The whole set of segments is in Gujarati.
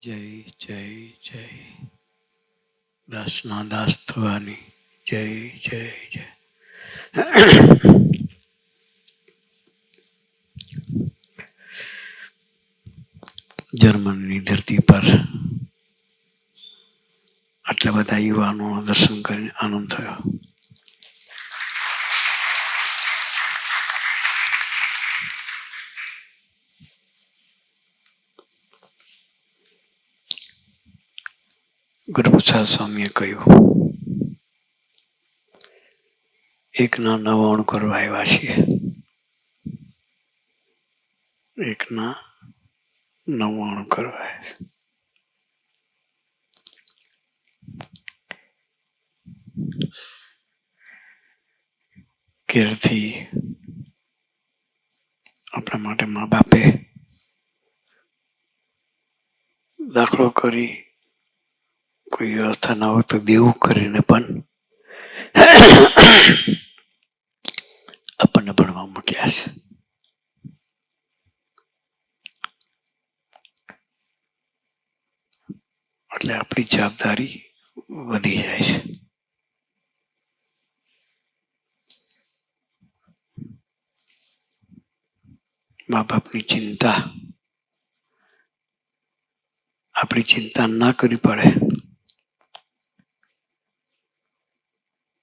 જય જય જય દાસના દાસ થવાની જય જય જય. જર્મનની ધરતી પર આટલા બધા યુવાનોનું દર્શન કરીને આનંદ થયો. ગુરુપ્રસાદ સ્વામીએ કહ્યું, એકના 99 કરવા આવ્યા છીએ. એકના 99 કરવા ઘેરથી આપણા માટે મા બાપે દાખલો કરી કોઈ વ્યવસ્થા ના હોય તો દેવું કરીને પણ આપણને ભણવા મોકલ્યા છે. એટલે આપણી જવાબદારી વધી જાય છે. મા બાપની ચિંતા આપણી ચિંતા ના કરવી પડે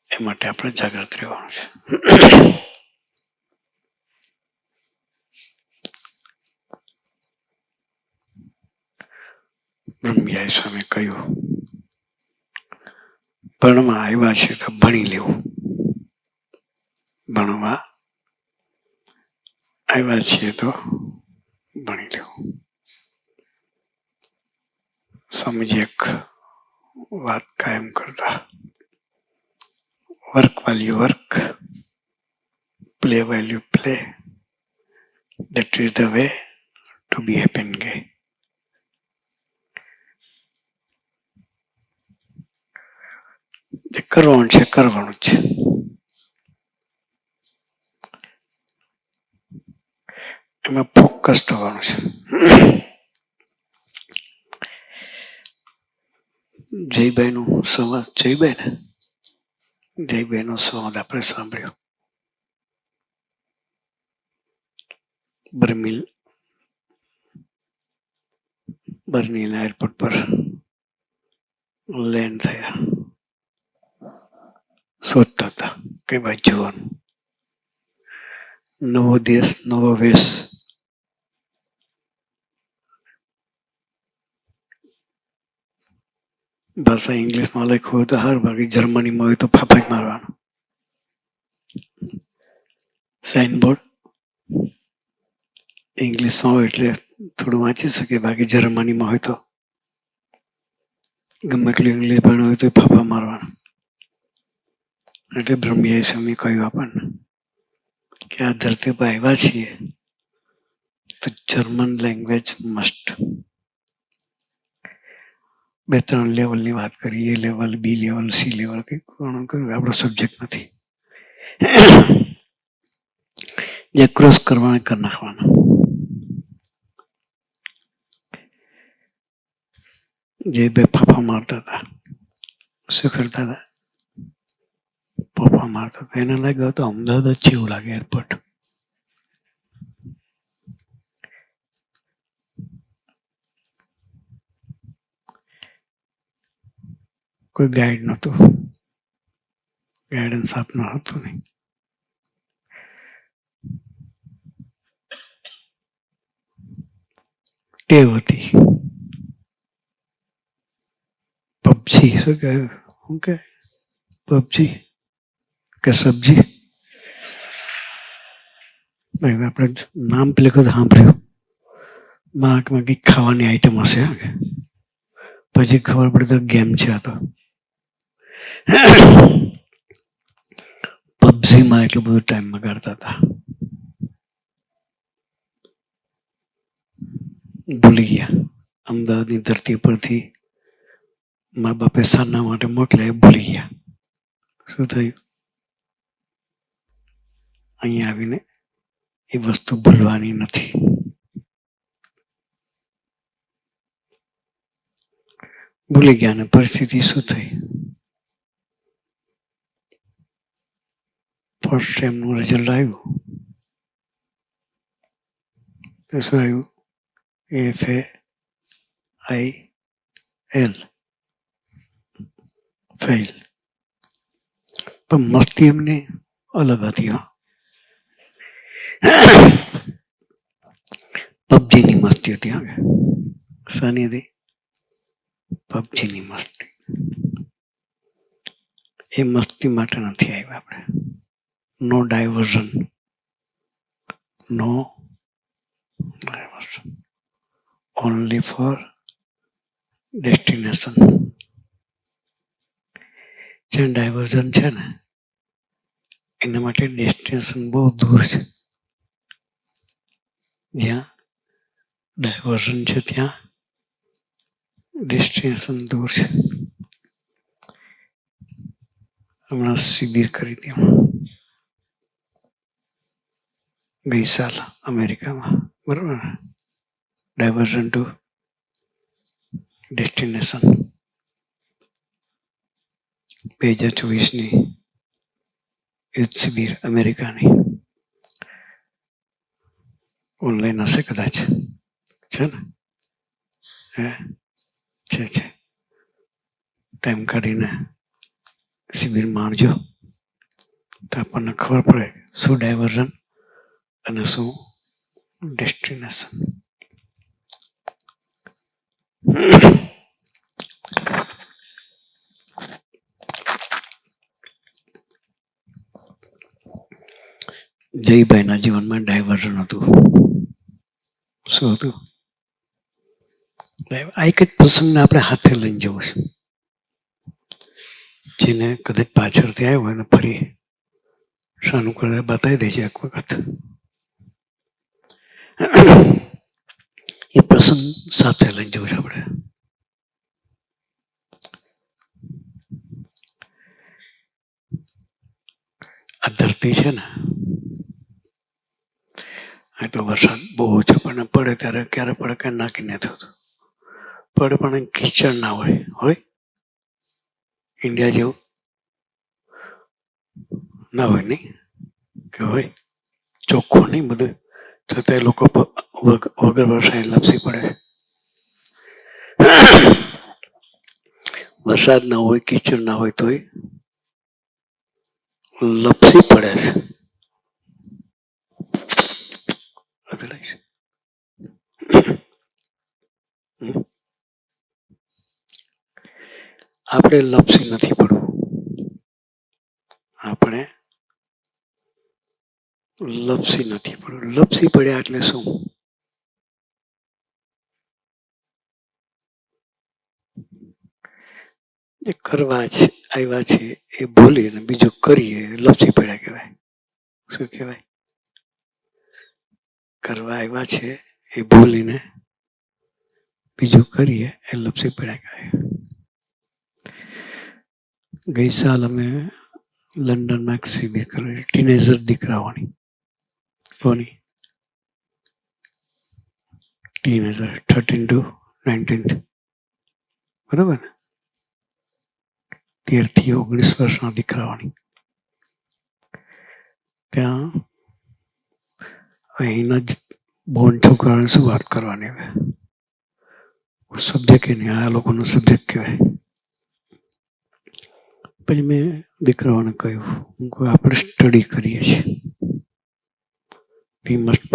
એ માટે આપણે જાગૃત રહેવાનું છે. બ્રહ્મયાઈ સ્વામી કહ્યું, ભણવા આવ્યા છે તો ભણી લેવું. ભણવા આવ્યા છીએ તો ભણી લેવું. સ્વામીજી એક વાત કાયમ કરતા, work while you work, play while you play, that is the way to be happy and gay. જે કરવાનું છે કરવાનું છે. એમાં ફોકસ થવાનું છે. જયભાઈ નું સંવાદ, જયભાઈ નો સંવાદ આપણે સાંભળ્યો. બર્લિન એરપોર્ટ પર લેન્ડ થયા. શોધતા હતા કે ભાઈ જવાનું, નવો દેશ નવો વેશ. ભાષા ઇંગ્લિશમાં લખ્યું હોય તો હાર, બાકી જર્મનીમાં હોય તો ફાફા જ મારવાનું. સાઇનબોર્ડ ઇંગ્લિશમાં હોય એટલે થોડું વાંચી શકે, બાકી જર્મનીમાં હોય તો ગમે એટલું ઇંગ્લિશ ભણ્યું હોય તો ફાફા મારવાનું. એટલે બ્રહ્મયાઈ સ્વામી કહ્યું આપણને કે આ ધરતી પર આવ્યા છીએ તો જર્મન લેંગ્વેજ મસ્ટ. 2-3 લેવલની વાત કરી, એ લેવલ, બી લેવલ, સી લેવલ, કંઈક કર્યું, આપણો સબ્જેક્ટ નથી. જે ક્રોસ કરવાના કરી નાખવાના. જે બે ફાફા મારતા હતા, શું કરતા હતા? ફાફા મારતા હતા. એને લાગ્યું તો અમદાવાદ જ છે એવું લાગે એરપોર્ટ. કોઈ ગાઈડ નહોતું, ગાઈડન્સ આપનાર હતું નહીં. ટેવ હતી. પબજી શું કહ્યું? શું કે પબજી કે સબ્જી? ભાઈ આપણે નામ પેલી વખત સાંભળ્યું. માં કંઈક ખાવાની આઈટમ હશે. પછી ખબર પડી તો ગેમ છે આ તો. પબજીમાં એટલું બધું ટાઈમ બગાડતા હતા. ભૂલી ગયા. અમદાવાદની ધરતી પરથી મા બાપે શાના માટે મોકલ્યા એ ભૂલી ગયા. શું થયું? અહીંયા આવીને એ વસ્તુ ભૂલવાની નથી. ભૂલી ગયા ને પરિસ્થિતિ શું થઈ? ફર્સ્ટ ટાઈમનું રિઝલ્ટ આવ્યું તો શું આવ્યું? FAIL fail. પણ મસ્તી એમને અલગ હતી. પબજીની મસ્તી હતી. શાની હતી? પબજીની મસ્તી. એ મસ્તી માટે નથી આવ્યા આપણે. નો diversion, no diversion, only for destination. જ્યાં ડાયવર્ઝન છે ને એના માટે ડેસ્ટિનેશન બહુ દૂર છે. જ્યાં ડાયવર્ઝન છે ત્યાં ડેસ્ટિનેશન દૂર છે. હમણાં શિબિર કરી હતી ગઈ સાલ અમેરિકામાં, બરોબર. ડાયવર્ઝન ટુ ડેસ્ટિનેશન 2024ની યુથ શિબિર અમેરિકાની. ઓનલાઈન હશે કદાચ, છે ને? છે. ટાઈમ કાઢીને શિબિર માણજો તો આપણને ખબર પડે શું ડાયવર્ઝન અને શું ડેસ્ટિનેશન. જયભાઈના જીવનમાં ડાયવર્ઝન હતું. શું હતું? આ એક જ પ્રસંગને આપણે હાથે લઈને જવું છે. જેને કદાચ પાછળથી આવ્યો હોય ને ફરી સાનુકૂળ બતાવી દેજે એક વખત. એ પ્રસંગ સાથે લઈને જવું છે આપણે. આ ધરતી છે ને, આ તો વરસાદ બહુ ઓછો પણ પડે ત્યારે ક્યારે પડે કે નાખી નથી થતું. પડે પણ કીચડ ના હોય ઇન્ડિયા જેવું ના હોય, નહીં કે હોય ચોખ્ખું નહીં બધું, છતાં એ લોકો વગર વરસાદ લપસી પડે છે. વરસાદ ના હોય, કીચડ ના હોય તોય લપસી પડે છે. આપણે લપસી નથી પડવું. આપણે લપસી નથી પડવું. લપસી પડ્યા એટલે શું? જે કરવા જ આવ્યા છે એ ભૂલી અને બીજું કરીએ લપસી પડ્યા કહેવાય. શું કહેવાય? કરવા આવ્યા છે એ ભૂલીને બીજું કરીએ એ લપસી પડ્યા કહેવાય. ગઈ સાલ અમે લંડનમાં એક શિબિર કરેલી ટીનેજર દીકરાઓની. કોની? ટીનેજર 13 to 19, બરોબર ને? 13 થી 19 વર્ષના દીકરાઓની. ત્યાં અહીંના જ બોન છોકરાઓને શું વાત કરવાની હવે? સબ્જેક્ટ નહીં, આ લોકોનો સબ્જેક્ટ કહેવાય. પછી મેં દીકરાઓને કહ્યું, આપણે સ્ટડી કરીએ છીએ. We must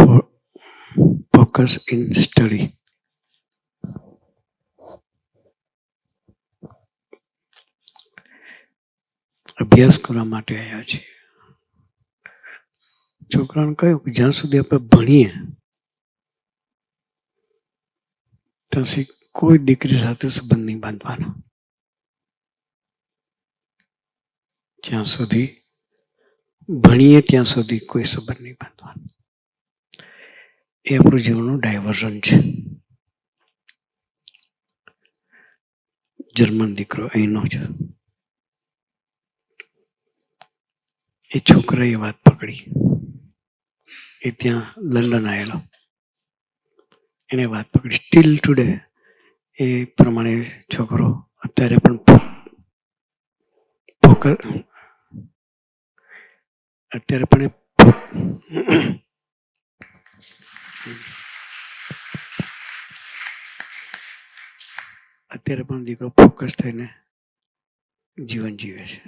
focus in study. અભ્યાસ કરવા માટે આવ્યા છીએ. છોકરાને કહ્યું કે જ્યાં સુધી આપણે ભણીએ ત્યાં સુધી કોઈ દીકરી સાથે સંબંધ નહીં બાંધવાનો. જ્યાં સુધી ભણીએ ત્યાં સુધી કોઈ સંબંધ નહીં બાંધવાનો. એ આપણું જીવનનું ડાયવર્ઝન છે. જર્મન દીકરો અહીંનો છે. એ છોકરાએ વાત પકડી. એ ત્યાં લંડન આવેલો, એને વાત પકડી. સ્ટીલ ટુડે એ પ્રમાણે છોકરો અત્યારે પણ અત્યારે પણ અત્યારે પણ દીકરો ફોકસ થઈને જીવન જીવે છે.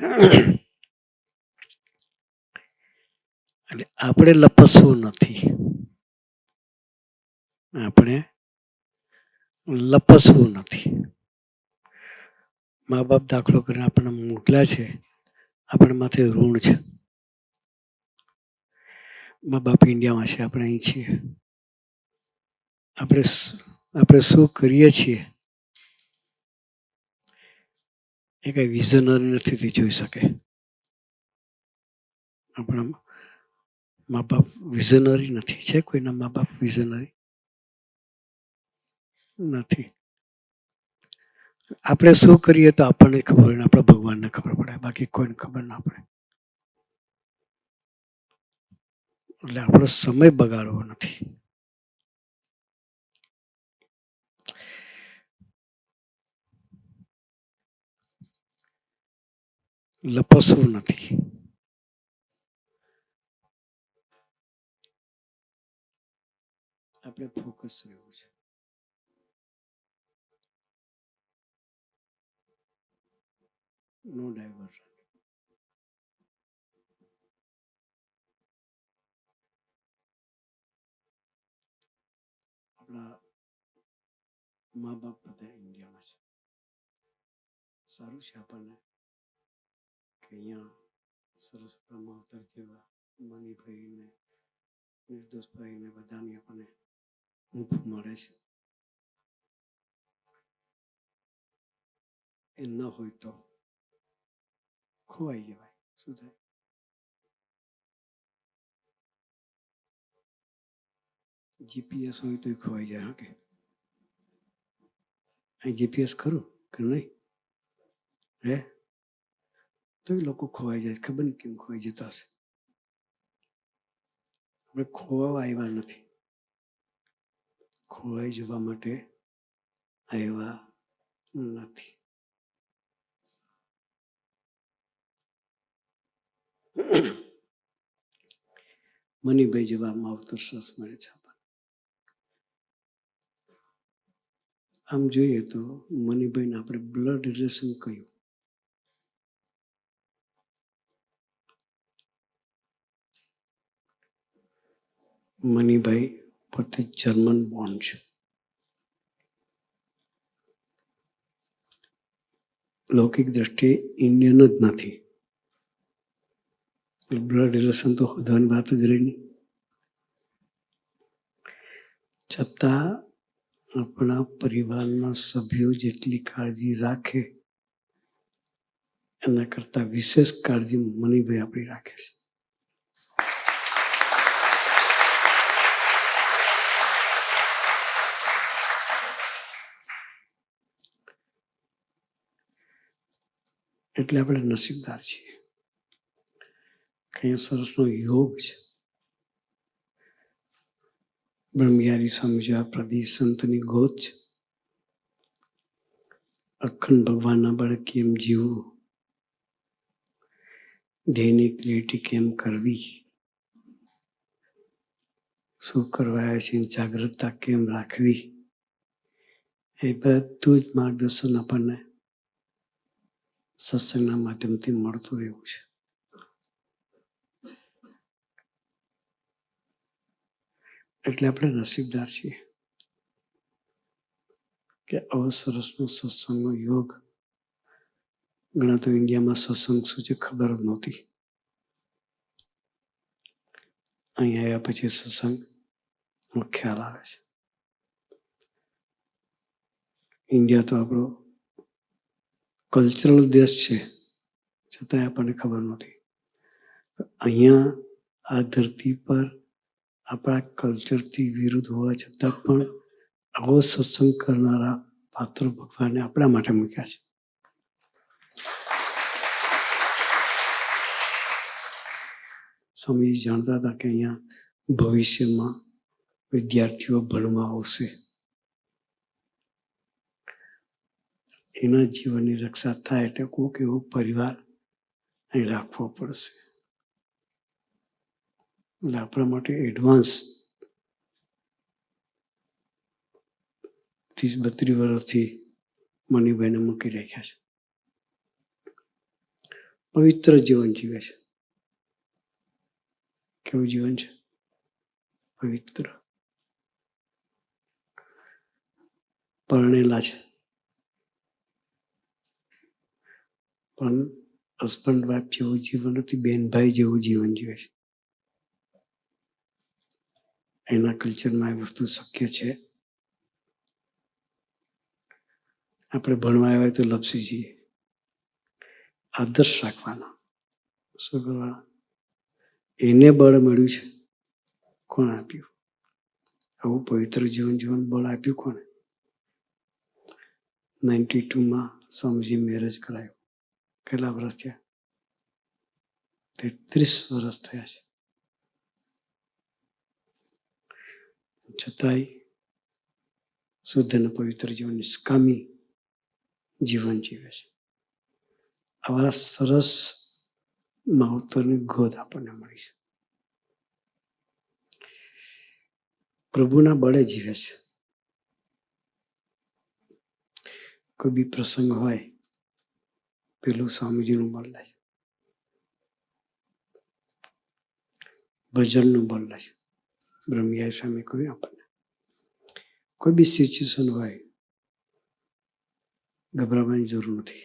એટલે આપણે લપસવું નથી. આપણે લપસવું નથી. મા બાપ દાખલો કરીને આપણને મોકલ્યા છે, આપણા માથે ઋણ છે. મા બાપ ઇન્ડિયામાં છે, આપણે અહીં છીએ. આપણે શું કરીએ છીએ એ કઈ વિઝનરી નથી જોઈ શકે. આપણા મા બાપ વિઝનરી નથી. છે કોઈના મા બાપ વિઝનરી? નથી. આપણે શું કરીએ તો આપણને ખબર હોય, આપણા ભગવાનને ખબર પડે, બાકી કોઈને ખબર ના પડે. એટલે આપણો સમય બગાડવો નથી. લપસવું નથી. આપણે ફોકસ રહેવું છે. નો ડાયવર્ઝન. આપણા મા બાપ બધા ઇન્ડિયામાં છે. સારું છે આપણને કે અહીંયા સરસ માવતર જેવા મનીભાઈને, નિર્દોષભાઈને બધાની આપણને ઊંઘ મળે છે. એ ન હોય તો ખોવાઈ જવાય. શું થાય? જીપીએસ હોય તો ખોવાઈ જાય. કે અહીં જીપીએસ ખરું કે નહીં? હે? તો એ લોકો ખોવાઈ જાય. ખબર નહીં કેમ ખોવાઈ જતા હશે. આપણે ખોવાવા આવ્યા નથી, ખોવાઈ જવા માટે આવ્યા નથી. મનીભાઈ જેવા માવતર સરસ મળે છે. આમ જોઈએ તો મનીભાઈને આપણે બ્લડ રિલેશન કહ્યું. મનીભાઈ પોતે જર્મન બોર્ન છે. લૌકિક દ્રષ્ટિએ ઇન્ડિયન જ નથી. બ્લડ રિલેશન તો હોવાની વાત જ રહી નહીં. છતાં આપણા પરિવારના સભ્યો જેટલી કાળજી રાખે એના કરતા વિશેષ કાળજી મનીભાઈ આપણી રાખે છે. એટલે આપણે નસીબદાર છીએ. કઈ સરસનો યોગ છે. બ્રહ્મયારી સ્વામી જેવા પ્રદેશ સંતની ગોત છે. અખંડ ભગવાનના બળે કેમ જીવવું, ધ્યેયની ક્રિએટી કેમ કરવી, શું કરવા છે જાગૃતતા કેમ રાખવી, એ બધું જ માર્ગદર્શન આપણને સત્સંગના માધ્યમથી મળતું રહેવું છે. એટલે આપણે નસીબદાર છીએ કે આવો સરસનો સત્સંગનો યોગ. ઘણા તો ઇન્ડિયામાં સત્સંગ શું છે ખબર જ નહોતી. અહીં આવ્યા પછી સત્સંગનો ખ્યાલ આવે છે. ઇન્ડિયા તો આપણો કલ્ચરલ દેશ છે, છતાં આપણને ખબર નહોતી. અહીંયા આ ધરતી પર આપણા કલ્ચરથી વિરુદ્ધ હોવા છતાં પણ આવો સત્સંગ કરનારા પાત્ર ભગવાને આપણા માટે મૂક્યા છે. સ્વામી જાણતા હતા કે અહીંયા ભવિષ્યમાં વિદ્યાર્થીઓ ભણવા આવશે. એના જીવનની રક્ષા થાય એટલે કોઈક એવો પરિવાર અહીં રાખવો પડશે. એટલે આપણા માટે એડવાન્સ 30-32 વર્ષથી મનીભાઈને મૂકી રાખ્યા છે. પવિત્ર જીવન જીવે છે. કેવું જીવન છે? પવિત્ર. પરણેલા છે, પણ હસબન્ડ વાઇફ જેવું જીવન નથી, બેન ભાઈ જેવું જીવન જીવે છે. એના કલ્ચરમાં એ વસ્તુ શક્ય છે. આપણે ભણવા આવ્યા તો લપસી જઈએ. આદર્શ રાખવાનો. શું કરવાનું? એને બળ મળ્યું છે. કોણ આપ્યું? આવું પવિત્ર જીવન જીવન બળ આપ્યું કોને? 92માં સ્વામીજી મેરેજ કરાયું. કેટલા વર્ષ થયા? 33 વર્ષ થયા છે. છતાંય શુદ્ધ અને પવિત્ર જીવન, નિષ્કામી જીવન જીવે છે. આવા સરસ માવતરની ગોદ આપણને મળી છે. પ્રભુના બળે જીવે છે. કોઈ બી પ્રસંગ હોય પેલું સ્વામીજીનું બળ લે છે, ભજનનું બળ લે છે. બ્રહ્મયાઈ સ્વામી કહ્યું આપણને, કોઈ બી સિચ્યુએશન હોય ગભરાવાની જરૂર નથી.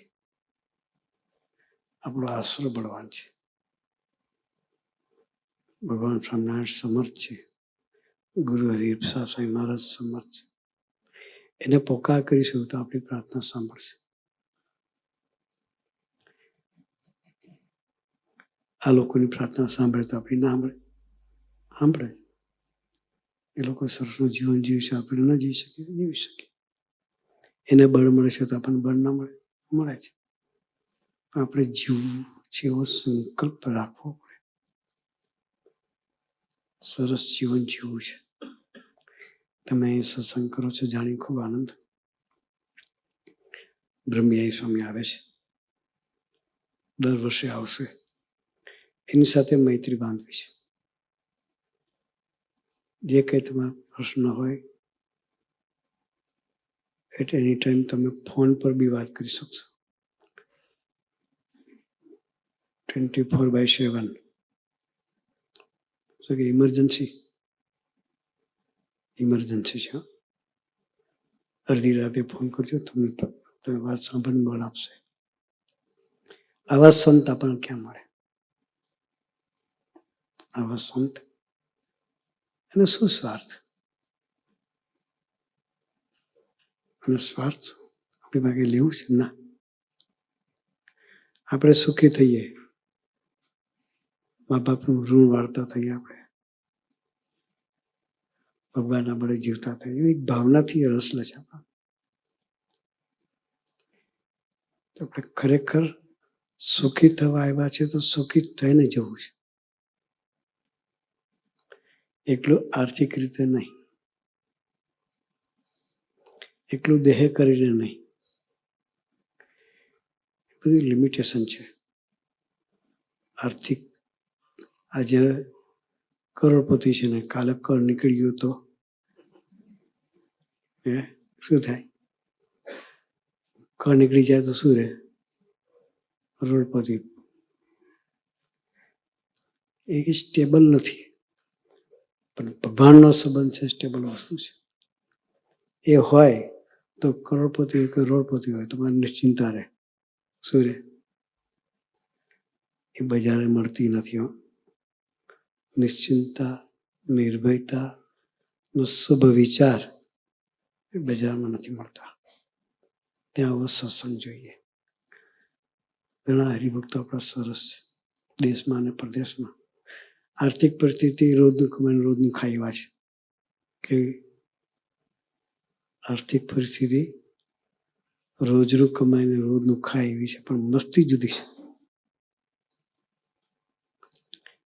આપણો આશરો બળવાન છે. ભગવાન સ્વામિનારાયણ સમર્થ છે. ગુરુ હરિપ્રસાદ સ્વામી મહારાજ સમર્થ છે. એને પોકાર કરીશું તો આપણી પ્રાર્થના સાંભળશે. આ લોકોની પ્રાર્થના સાંભળે તો આપણી ના સાંભળે? સાંભળે. એ લોકો સરસનું જીવન જીવી છે, આપણે ન જીવી શકીએ? જીવી શકીએ. એને બળ મળે છે તો આપણને બળ ના મળે? મળે છે. આપણે જીવવું છે એવો સંકલ્પ રાખવો પડે. સરસ જીવન જીવવું છે. તમે અહીં સત્સંગ કરો છો જાણી ખૂબ આનંદ. બ્રહ્મયાઈ સ્વામી આવે છે, દર વર્ષે આવશે. એની સાથે મૈત્રી બાંધવી છે. જે કંઈ તમારા પ્રશ્ન હોય એટ એની ટાઈમ તમે ફોન પર બી વાત કરી શકશો. 24/7. શું કે ઇમરજન્સી છે. અડધી રાતે ફોન કરજો, તમને વાત સાંભળીને બળ આપશે. આવા સંત આપણને ક્યાં મળે? આવા સંત એનો શું સ્વાર્થ? અને સ્વાર્થ આપણી પાસે લેવું છે? ના. આપણે સુખી થઈએ, મા બાપનું ઋણ વાળતા થઈએ, આપણે ભગવાનના બળે જીવતા થઈએ, એવી ભાવનાથી રસ લે છે આપણા. તો આપણે ખરેખર સુખી થવા આવ્યા છે તો સુખી થઈને જવું છે. એકલું આર્થિક રીતે નહીં, એકલું દેહ કરીને નહીં. બધી લિમિટેશન છે. આર્થિક આજે કરોડપતિ છે ને કાલે કર નીકળી ગયો તો શું થાય? કર નીકળી જાય તો શું રહે? કરોડપતિ. એ સ્ટેબલ નથી. પણ ભગવાનનો સંબંધ છે, સ્ટેબલ વસ્તુ છે. એ હોય તો કરોડપતિ હોય કે રોડપતિ હોય તમારે નિશ્ચિંતા રહે. શું રહે? એ બજારે મળતી નથી. નિશ્ચિંતા, નિર્ભયતા નો શુભ વિચાર એ બજારમાં નથી મળતા. ત્યાં આવો સત્સંગ જોઈએ. ઘણા હરિભક્તો આપણા સરસ છે, દેશમાં અને પ્રદેશમાં. આર્થિક પરિસ્થિતિ રોજનું કમાઈને રોજનું ખાઈ એવા છે. કેવી આર્થિક પરિસ્થિતિ રોજનું કમાઈને રોજનું ખાય એવી છે, પણ મસ્તી જુદી છે.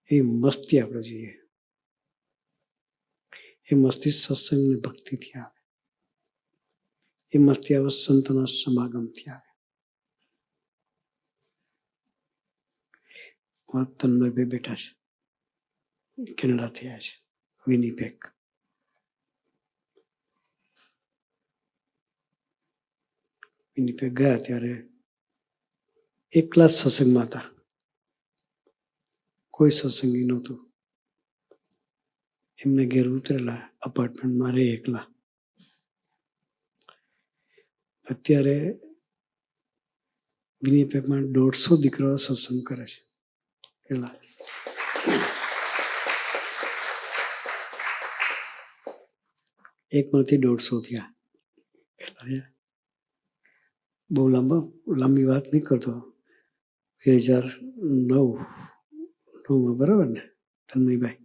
એ મસ્તી આપણે જોઈએ. એ મસ્તી સત્સંગ ને ભક્તિથી આવે. એમાંથી આવા સંતના સમાગમથી આવે. તન્મયભાઈ બેઠા છે, કેનેડાથી આવ્યા છે, વિનીપેગ. વિનીપેગ ગયા ત્યારે એકલા જ સત્સંગમાં હતા, કોઈ સત્સંગી નહોતું. એમને ઘેર ઉતરેલા, અપાર્ટમેન્ટમાં રહે એકલા. અત્યારે વિનીપેગમાં 150 દીકરાઓ સત્સંગ કરે છે. પેલા એકમાંથી 150 થયા. બહુ લાંબી વાત નહીં કરતો. 2009 બરાબર ને તન્મયભાઈ?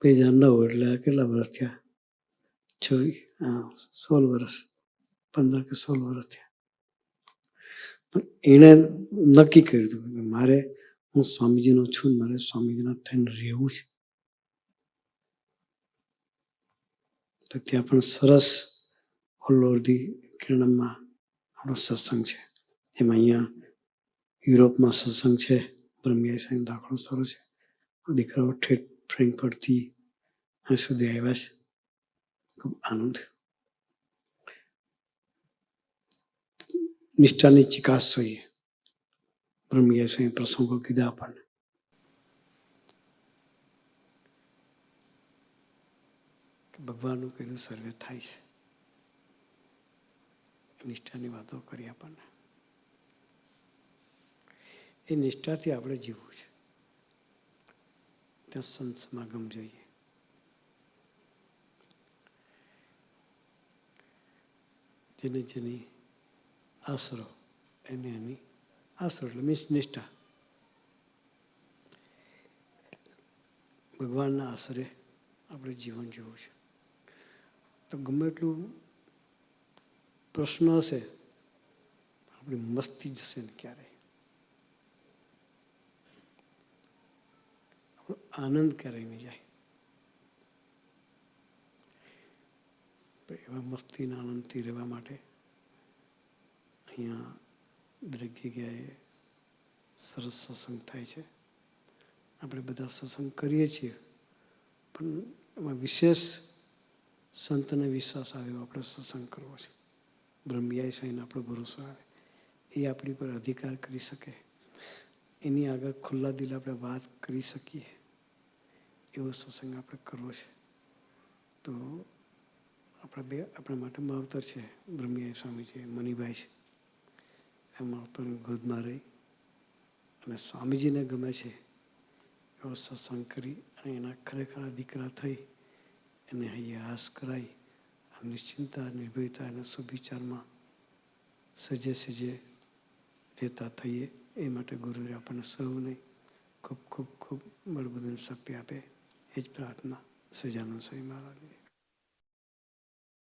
2009 એટલે કેટલા વર્ષ થયા? 16 વર્ષ, 15 કે 16 વર્ષ થયા. એણે નક્કી કર્યું હતું કે મારે, હું સ્વામીજીનો છું, મારે સ્વામીજીના થઈને રહેવું છે. તો ત્યાં પણ સરસ ઓલવર્ધી કિરણમાં આપણો સત્સંગ છે. એમાં અહીંયા યુરોપમાં સત્સંગ છે, બ્રહ્મયાઈ સાંઈ દાખલો સારો છે. દીકરાઓ ઠેઠ ફ્રેન્કફર્ટથી અહીં સુધી આવ્યા છે. ખૂબ આનંદ. નિષ્ઠાની ચિકાસ જોઈએ. બ્રહ્મયાઈ સાંઈ પ્રસંગો કીધા આપણને. ભગવાનનું કર્યું સર્વે થાય છે. નિષ્ઠાની વાતો કરી આપણને. એ નિષ્ઠાથી આપણે જીવવું છે. ત્યાં સંત સમાગમ જોઈએ. જેને જેની આશરો, એને એની આશરો એટલે મીન્સ નિષ્ઠા. ભગવાનના આશરે આપણે જીવન જીવવું છે. તો ગમે એટલું પ્રશ્ન હશે, આપણી મસ્તી જશે ને ક્યારેય, આપણો આનંદ ક્યારેય નહીં જાય. તો એવા મસ્તીના આનંદથી રહેવા માટે અહીંયા દરેક જગ્યાએ સરસ સત્સંગ થાય છે. આપણે બધા સત્સંગ કરીએ છીએ, પણ એમાં વિશેષ સંતને વિશ્વાસ આવ્યો આપણે સત્સંગ કરવો છે. બ્રહ્મયાઈ સાંઈનો આપણો ભરોસો આવે, એ આપણી પર અધિકાર કરી શકે, એની આગળ ખુલ્લા દિલ આપણે વાત કરી શકીએ, એવો સત્સંગ આપણે કરવો છે. તો આપણા માટે માવતર છે બ્રહ્મયાઈ સ્વામી છે, મનીભાઈ છે. એ માવતરની ગોદમાં રહી અને સ્વામીજીને ગમે છે એવો સત્સંગ કરી અને એના ખરેખર દીકરા થઈ એને અહીંયા હાસ કરાઈ નિશ્ચિંતા, નિર્ભયતા અને સુવિચારમાં સજે સજે રહેતા થઈએ. એ માટે ગુરુએ આપણને સૌને ખૂબ ખૂબ ખૂબ બળબુદ્ધિની શક્તિ આપે, એ જ પ્રાર્થના સજાનંદ સ્વામી મહારાજની.